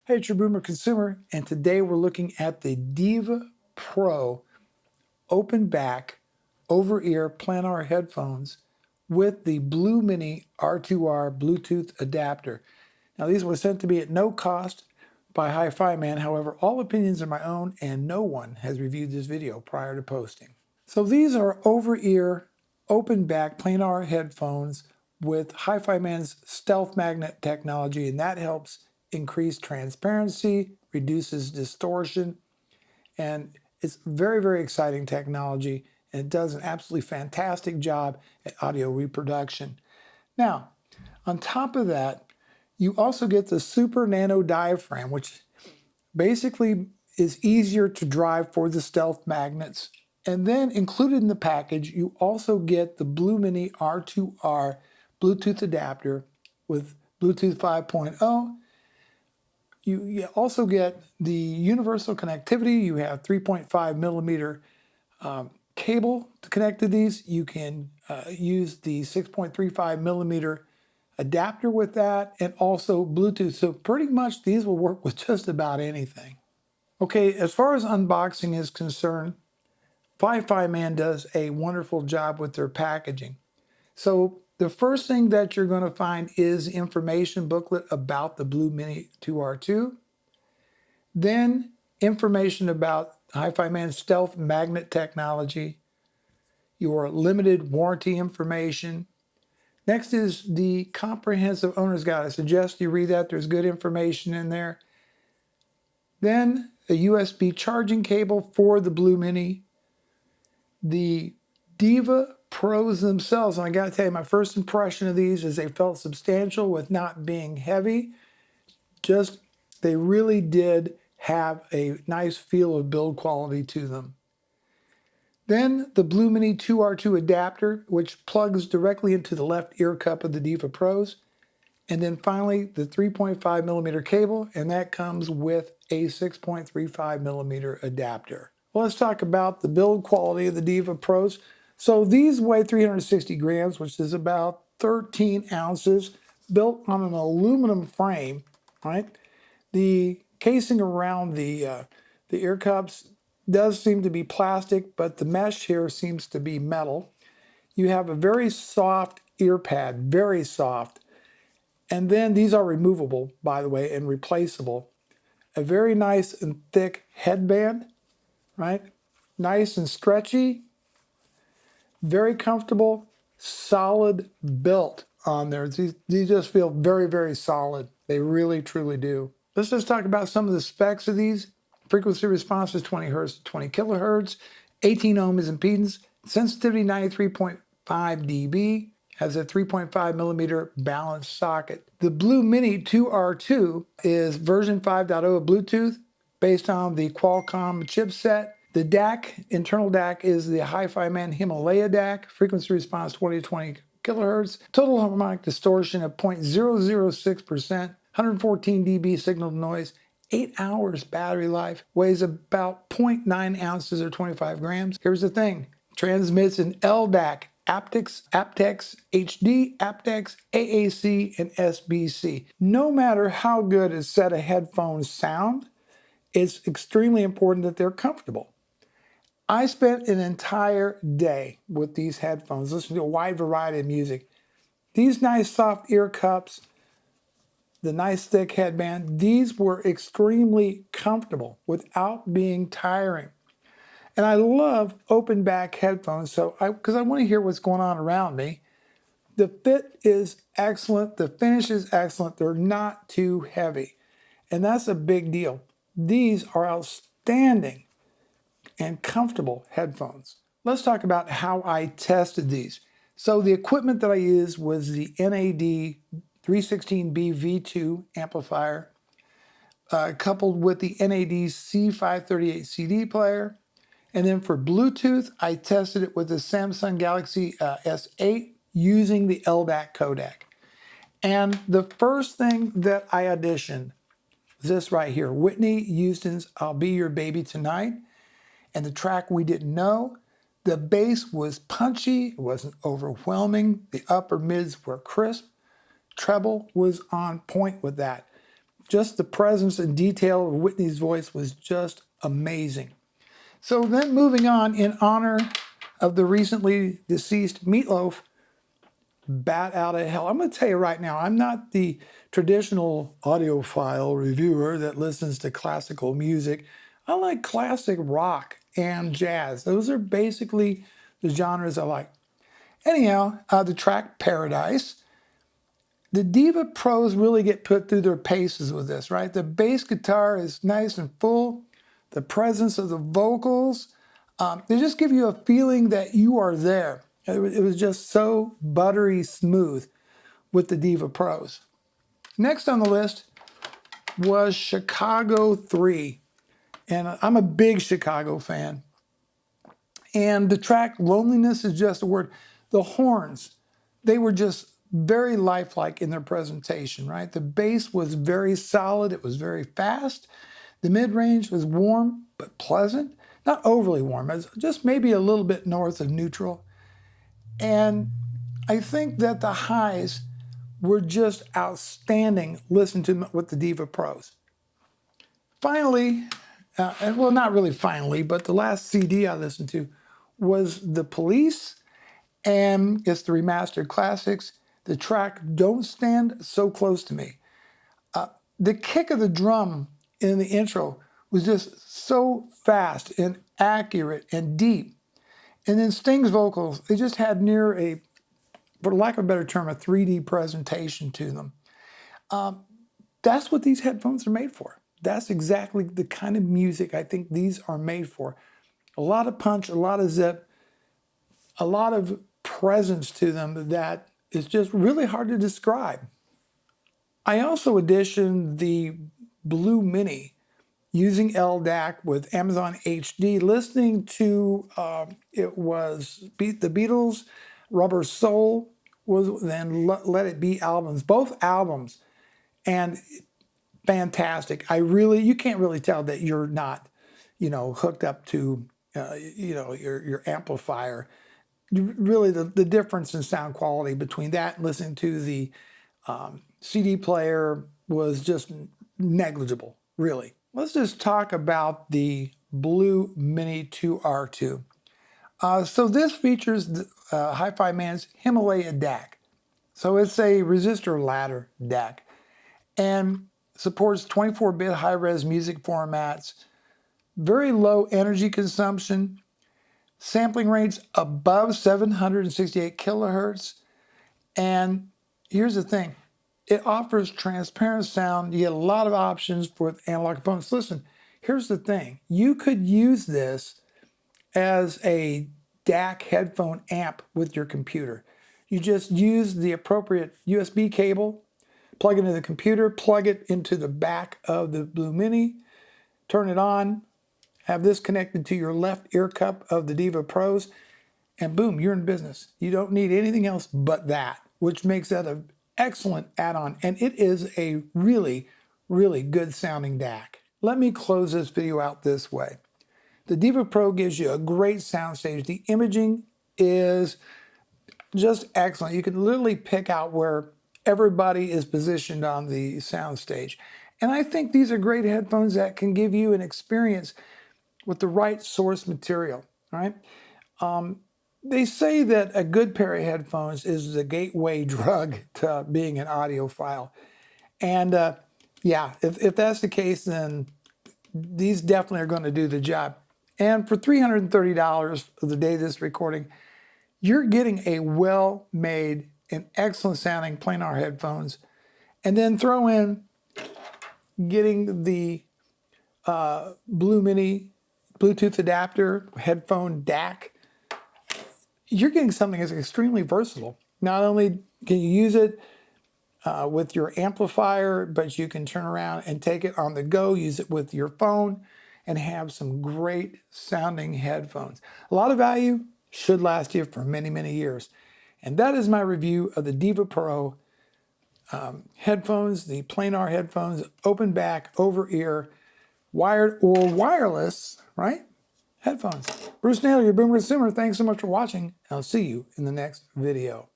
Hey, it's your Boomer Consumer, and today we're looking at the Deva Pro open back over-ear planar headphones with the Bluemini R2R Bluetooth adapter. Now, these were sent to me at no cost by HIFIMAN. However, all opinions are my own, and no one has reviewed this video prior to posting. So these are over-ear open back planar headphones with HIFIMAN's stealth magnet technology, and that helps increase transparency, reduces distortion, and it's very, very exciting technology, and it does an absolutely fantastic job at audio reproduction. Now, on top of that, you also get the super nano diaphragm, which basically is easier to drive for the stealth magnets. And then included in the package, you also get the Bluemini R2R Bluetooth adapter with Bluetooth 5.0. You also get the universal connectivity. You have 3.5 millimeter cable to connect to these. You can use the 6.35 millimeter adapter with that, and also Bluetooth. So pretty much these will work with just about anything. Okay, as far as unboxing is concerned, HIFIMAN does a wonderful job with their packaging. So the first thing that you're going to find is the information booklet about the Bluemini 2R2. Then information about HIFIMAN stealth magnet technology, your limited warranty information. Next is the comprehensive owner's guide. I suggest you read that. There's good information in there. Then a USB charging cable for the Bluemini. The Deva Pros themselves, and I gotta tell you, my first impression of these is they felt substantial with not being heavy. Just, they really did have a nice feel of build quality to them. Then the Bluemini 2R2 adapter, which plugs directly into the left ear cup of the Deva Pros. And then finally, the 3.5 millimeter cable, and that comes with a 6.35 millimeter adapter. Well, let's talk about the build quality of the Deva Pros. So these weigh 360 grams, which is about 13 ounces, built on an aluminum frame, right? The casing around the ear cups does seem to be plastic, but the mesh here seems to be metal. You have a very soft ear pad, very soft. And then these are removable, by the way, and replaceable. A very nice and thick headband, right? Nice and stretchy, very comfortable, solid built on there. These just feel very, very solid. They really, truly do. Let's just talk about some of the specs of these. Frequency response is 20 hertz to 20 kilohertz, 18 ohms impedance, sensitivity 93.5 dB, has a 3.5 millimeter balanced socket. The Bluemini 2R2 is version 5.0 of Bluetooth based on the Qualcomm chipset. The DAC, internal DAC, is the HIFIMAN Himalaya DAC, frequency response 20 to 20 kilohertz, total harmonic distortion of 0.006%, 114 dB signal to noise, 8 hours battery life, weighs about 0.9 ounces or 25 grams. Here's the thing, transmits in LDAC, aptX, HD, aptX, AAC, and SBC. No matter how good a set of headphones sound, it's extremely important that they're comfortable. I spent an entire day with these headphones, listening to a wide variety of music. These nice soft ear cups, the nice thick headband, these were extremely comfortable without being tiring. And I love open back headphones, because I want to hear what's going on around me. The fit is excellent. The finish is excellent. They're not too heavy. And that's a big deal. These are outstanding and comfortable headphones. Let's talk about how I tested these. So the equipment that I used was the NAD 316B V2 amplifier, coupled with the NAD C538 CD player. And then for Bluetooth, I tested it with the Samsung Galaxy S8 using the LDAC codec. And the first thing that I auditioned was this right here, Whitney Houston's I'll Be Your Baby Tonight. And the track We Didn't Know. The bass was punchy, it wasn't overwhelming. The upper mids were crisp. Treble was on point with that. just the presence and detail of Whitney's voice was just amazing. So then moving on, in honor of the recently deceased Meatloaf, Bat Out of Hell. I'm going to tell you right now, I'm not the traditional audiophile reviewer that listens to classical music. I like classic rock and jazz. Those are basically the genres I like. Anyhow, the track Paradise. The Deva Pros really get put through their paces with this, right? The bass guitar is nice and full. The presence of the vocals, they just give you a feeling that you are there. It was just so buttery smooth with the Deva Pros. Next on the list was Chicago 3. And I'm a big Chicago fan. And the track Loneliness is just a word. The horns, they were just very lifelike in their presentation, right? The bass was very solid. It was very fast. The mid-range was warm but pleasant. Not overly warm, it's just maybe a little bit north of neutral. And I think that the highs were just outstanding. Listen to with the Deva Pros. Finally, well, not really finally, but the last CD I listened to was The Police, and it's the remastered classics. The track Don't Stand So Close to Me. The kick of the drum in the intro was just so fast and accurate and deep. And then Sting's vocals, they just had near a, for lack of a better term, a 3D presentation to them. That's what these headphones are made for. That's exactly the kind of music I think these are made for. A lot of punch, a lot of zip, a lot of presence to them that is just really hard to describe. I also editioned the Bluemini using LDAC with Amazon HD, listening to, it was the Beatles, Rubber Soul, was then Let It Be albums, both albums, and fantastic. You can't really tell that you're not, hooked up to, your amplifier. Really, the difference in sound quality between that and listening to the CD player was just negligible, really. Let's just talk about the Bluemini R2R. So this features HIFIMAN's Himalaya DAC. So it's a resistor ladder DAC and supports 24-bit high-res music formats, very low energy consumption, sampling rates above 768 kilohertz, and here's the thing, it offers transparent sound. You get a lot of options for analog components. Listen, here's the thing. You could use this as a DAC headphone amp with your computer. You just use the appropriate USB cable, plug it into the computer, plug it into the back of the Bluemini, turn it on, have this connected to your left ear cup of the Deva Pros, and boom, you're in business. You don't need anything else but that, which makes that an excellent add-on, and it is a really, really good sounding DAC. Let me close this video out this way. The Deva Pro gives you a great soundstage. The imaging is just excellent. You can literally pick out where everybody is positioned on the soundstage. And I think these are great headphones that can give you an experience with the right source material, right? They say that a good pair of headphones is the gateway drug to being an audiophile. And yeah, if that's the case, then these definitely are going to do the job. And for $330 for the day of this recording, you're getting a well-made and excellent sounding planar headphones. And then throw in getting the Bluemini Bluetooth adapter headphone DAC. You're getting something that's extremely versatile. Not only can you use it with your amplifier, but you can turn around and take it on the go, use it with your phone, and have some great sounding headphones. A lot of value, should last you for many, many years. And that is my review of the Deva Pro headphones, the planar headphones, open back, over ear, wired or wireless, right? Headphones. Bruce Naylor, your Boomer Consumer. Thanks so much for watching. I'll see you in the next video.